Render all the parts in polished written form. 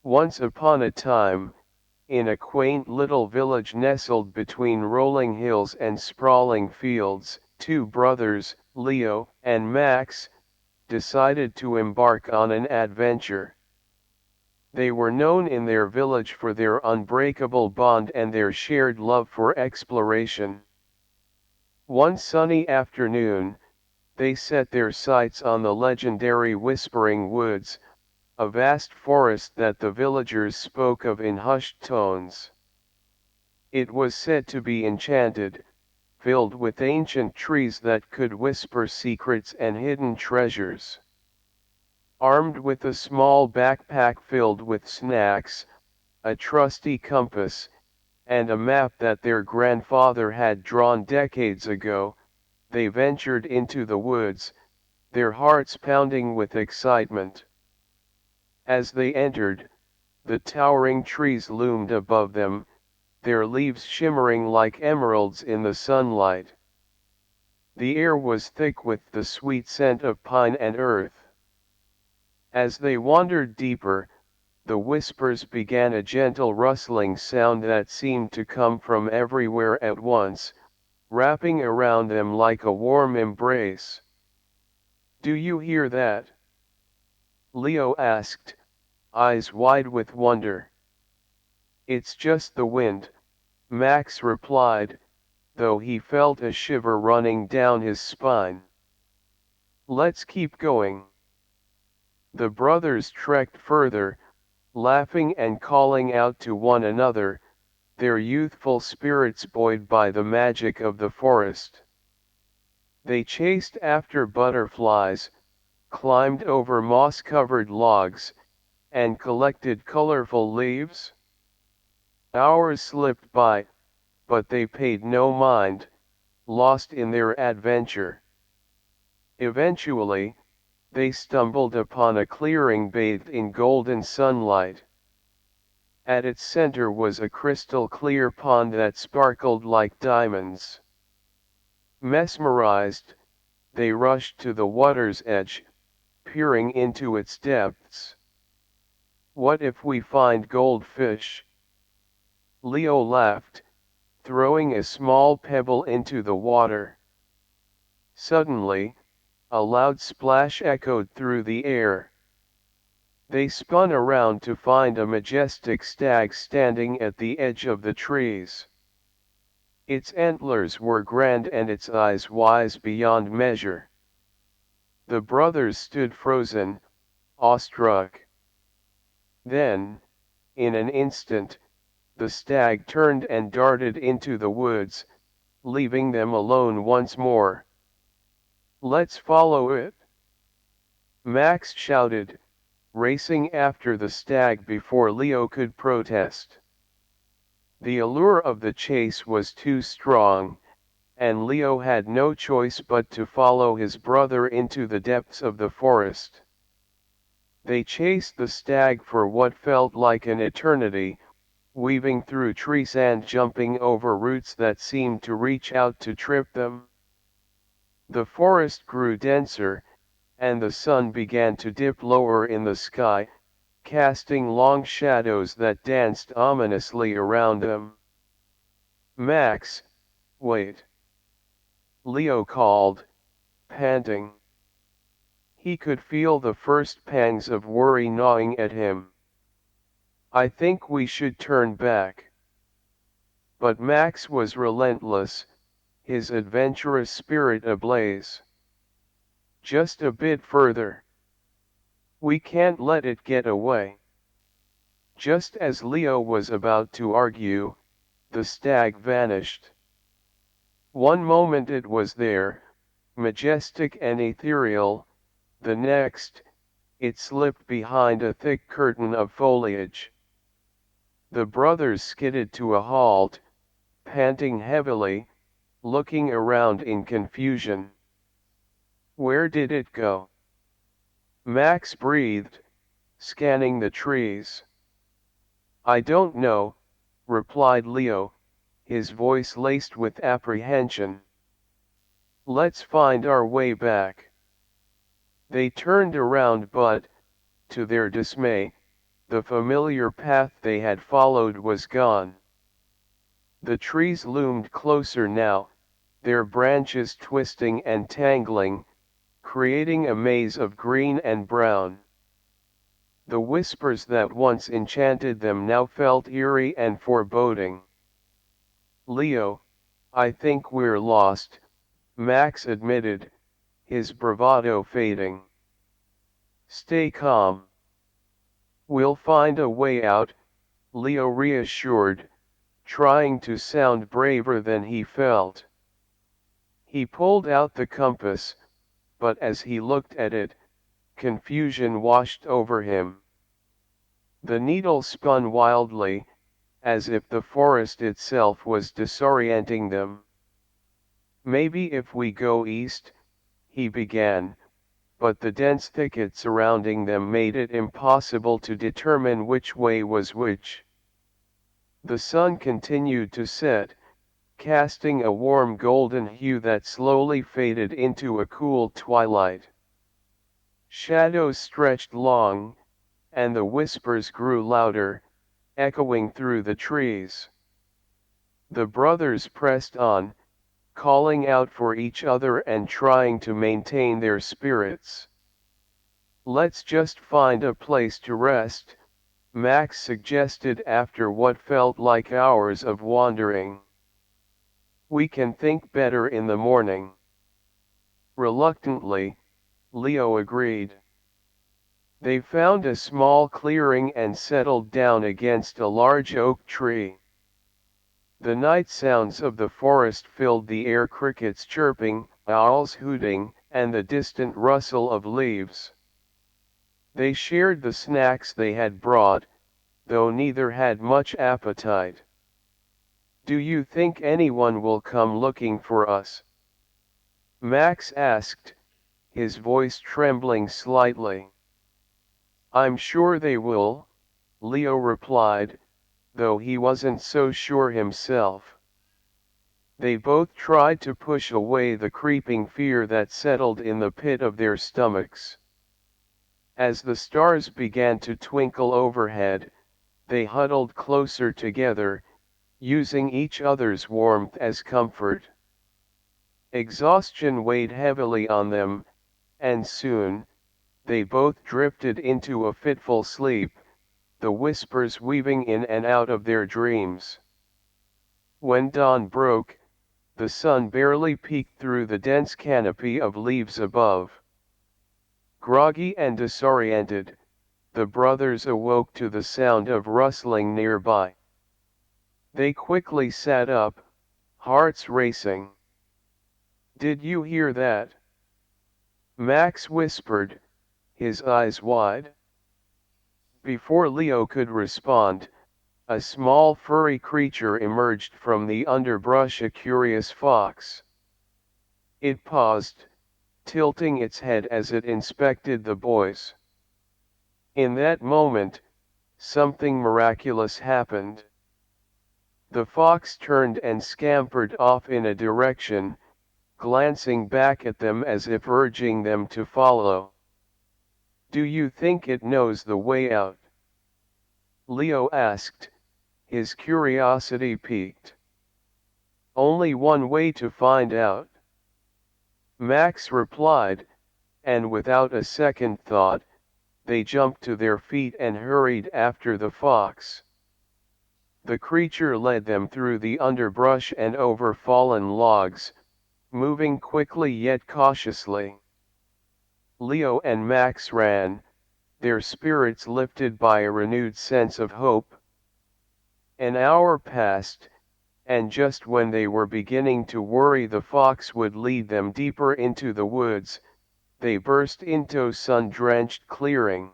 Once upon a time, in a quaint little village nestled between rolling hills and sprawling fields, two brothers, Leo and Max, decided to embark on an adventure. They were known in their village for their unbreakable bond and their shared love for exploration. One sunny afternoon, they set their sights on the legendary Whispering Woods, a vast forest that the villagers spoke of in hushed tones. It was said to be enchanted, filled with ancient trees that could whisper secrets and hidden treasures. Armed with a small backpack filled with snacks, a trusty compass, and a map that their grandfather had drawn decades ago, they ventured into the woods, their hearts pounding with excitement. As they entered, the towering trees loomed above them, their leaves shimmering like emeralds in the sunlight. The air was thick with the sweet scent of pine and earth. As they wandered deeper, the whispers began a gentle rustling sound that seemed to come from everywhere at once, wrapping around them like a warm embrace. "Do you hear that?" Leo asked, eyes wide with wonder. "It's just the wind," Max replied, though he felt a shiver running down his spine. "Let's keep going." The brothers trekked further, laughing and calling out to one another, their youthful spirits buoyed by the magic of the forest. They chased after butterflies, climbed over moss-covered logs, and collected colorful leaves. Hours slipped by, but they paid no mind, lost in their adventure. Eventually, they stumbled upon a clearing bathed in golden sunlight. At its center was a crystal-clear pond that sparkled like diamonds. Mesmerized, they rushed to the water's edge, peering into its depths. "What if we find goldfish?" Leo laughed, throwing a small pebble into the water. Suddenly, a loud splash echoed through the air. They spun around to find a majestic stag standing at the edge of the trees. Its antlers were grand and its eyes wise beyond measure. The brothers stood frozen, awestruck. Then, in an instant, the stag turned and darted into the woods, leaving them alone once more. "Let's follow it!" Max shouted, racing after the stag before Leo could protest. The allure of the chase was too strong, and Leo had no choice but to follow his brother into the depths of the forest. They chased the stag for what felt like an eternity, weaving through trees and jumping over roots that seemed to reach out to trip them. The forest grew denser, and the sun began to dip lower in the sky, casting long shadows that danced ominously around them. "Max, wait!" Leo called, panting. He could feel the first pangs of worry gnawing at him. "I think we should turn back." But Max was relentless, his adventurous spirit ablaze. "Just a bit further. We can't let it get away." Just as Leo was about to argue, the stag vanished. One moment it was there, majestic and ethereal, the next, it slipped behind a thick curtain of foliage. The brothers skidded to a halt, panting heavily, looking around in confusion. "Where did it go?" Max breathed, scanning the trees. "I don't know," replied Leo, his voice laced with apprehension. "Let's find our way back." They turned around but, to their dismay, The familiar path they had followed was gone. The trees loomed closer now, their branches twisting and tangling, creating a maze of green and brown. The whispers that once enchanted them now felt eerie and foreboding. "Leo, I think we're lost," Max admitted, his bravado fading. "Stay calm. We'll find a way out," Leo reassured, trying to sound braver than he felt. He pulled out the compass, but as he looked at it, confusion washed over him. The needle spun wildly, as if the forest itself was disorienting them. "Maybe if we go east," he began, but the dense thicket surrounding them made it impossible to determine which way was which. The sun continued to set, casting a warm golden hue that slowly faded into a cool twilight. Shadows stretched long, and the whispers grew louder, echoing through the trees. The brothers pressed on, calling out for each other and trying to maintain their spirits. "Let's just find a place to rest," Max suggested after what felt like hours of wandering. "We can think better in the morning." Reluctantly, Leo agreed. They found a small clearing and settled down against a large oak tree. The night sounds of the forest filled the air, crickets chirping, owls hooting, and the distant rustle of leaves. They shared the snacks they had brought, though neither had much appetite. "Do you think anyone will come looking for us?" Max asked, his voice trembling slightly. "I'm sure they will," Leo replied, though he wasn't so sure himself. They both tried to push away the creeping fear that settled in the pit of their stomachs. As the stars began to twinkle overhead, they huddled closer together, using each other's warmth as comfort. Exhaustion weighed heavily on them, and soon, they both drifted into a fitful sleep, the whispers weaving in and out of their dreams. When dawn broke, the sun barely peeked through the dense canopy of leaves above. Groggy and disoriented, the brothers awoke to the sound of rustling nearby. They quickly sat up, hearts racing. "Did you hear that?" Max whispered, his eyes wide. Before Leo could respond, a small furry creature emerged from the underbrush, a curious fox. It paused, tilting its head as it inspected the boys. In that moment, something miraculous happened. The fox turned and scampered off in a direction, glancing back at them as if urging them to follow. "Do you think it knows the way out?" Leo asked, his curiosity piqued. "Only one way to find out," Max replied, and without a second thought, they jumped to their feet and hurried after the fox. The creature led them through the underbrush and over fallen logs, moving quickly yet cautiously. Leo and Max ran, their spirits lifted by a renewed sense of hope. An hour passed, and just when they were beginning to worry the fox would lead them deeper into the woods, they burst into a sun-drenched clearing.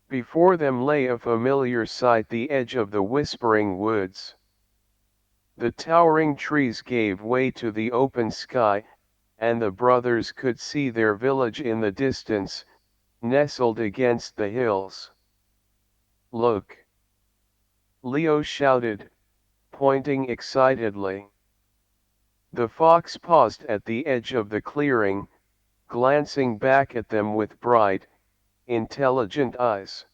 Before them lay a familiar sight, the edge of the whispering woods. The towering trees gave way to the open sky, and the brothers could see their village in the distance, nestled against the hills. "Look!" Leo shouted, pointing excitedly. The fox paused at the edge of the clearing, glancing back at them with bright, intelligent eyes.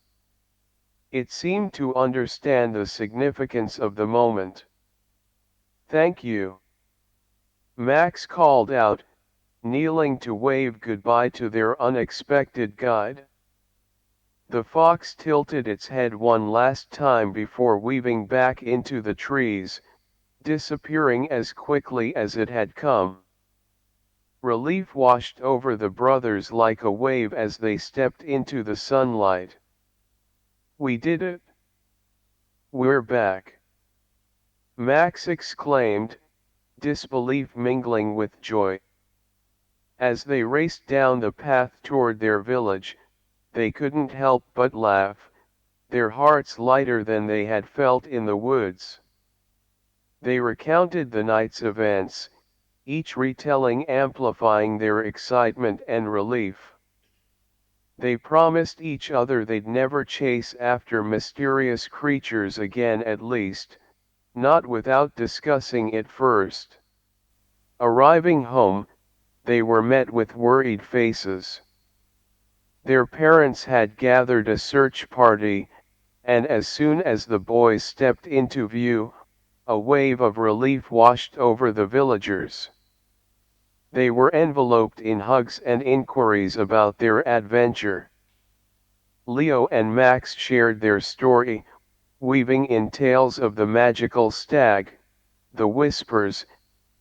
It seemed to understand the significance of the moment. "Thank you," Max called out, kneeling to wave goodbye to their unexpected guide. The fox tilted its head one last time before weaving back into the trees, disappearing as quickly as it had come. Relief washed over the brothers like a wave as they stepped into the sunlight. "We did it! We're back!" Max exclaimed, disbelief mingling with joy. As they raced down the path toward their village, they couldn't help but laugh, their hearts lighter than they had felt in the woods. They recounted the night's events, each retelling amplifying their excitement and relief. They promised each other they'd never chase after mysterious creatures again, at least, not without discussing it first. Arriving home, they were met with worried faces. Their parents had gathered a search party, and as soon as the boys stepped into view, a wave of relief washed over the villagers. They were enveloped in hugs and inquiries about their adventure. Leo and Max shared their story, weaving in tales of the magical stag, the whispers,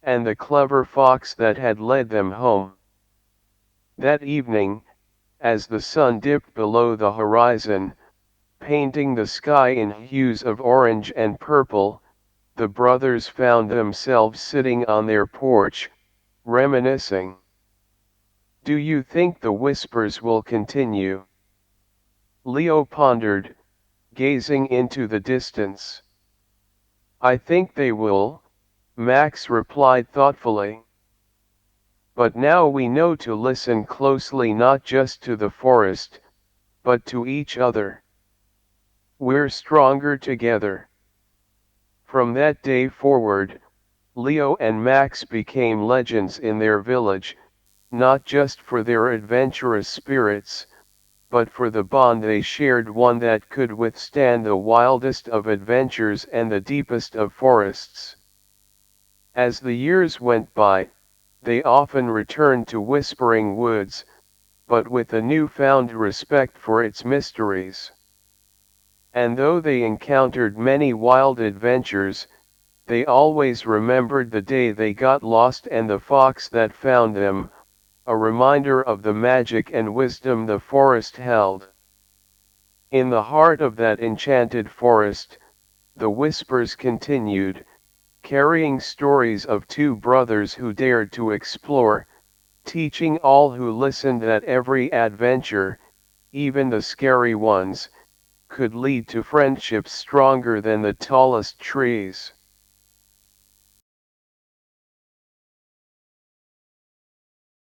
and the clever fox that had led them home. That evening, as the sun dipped below the horizon, painting the sky in hues of orange and purple, the brothers found themselves sitting on their porch, reminiscing. "Do you think the whispers will continue?" Leo pondered, gazing into the distance. "I think they will," Max replied thoughtfully. "But now we know to listen closely, not just to the forest, but to each other. We're stronger together." From that day forward, Leo and Max became legends in their village, not just for their adventurous spirits, but for the bond they shared, one that could withstand the wildest of adventures and the deepest of forests. As the years went by, they often returned to Whispering Woods, but with a newfound respect for its mysteries. And though they encountered many wild adventures, they always remembered the day they got lost and the fox that found them, a reminder of the magic and wisdom the forest held. In the heart of that enchanted forest, the whispers continued, carrying stories of two brothers who dared to explore, teaching all who listened that every adventure, even the scary ones, could lead to friendships stronger than the tallest trees.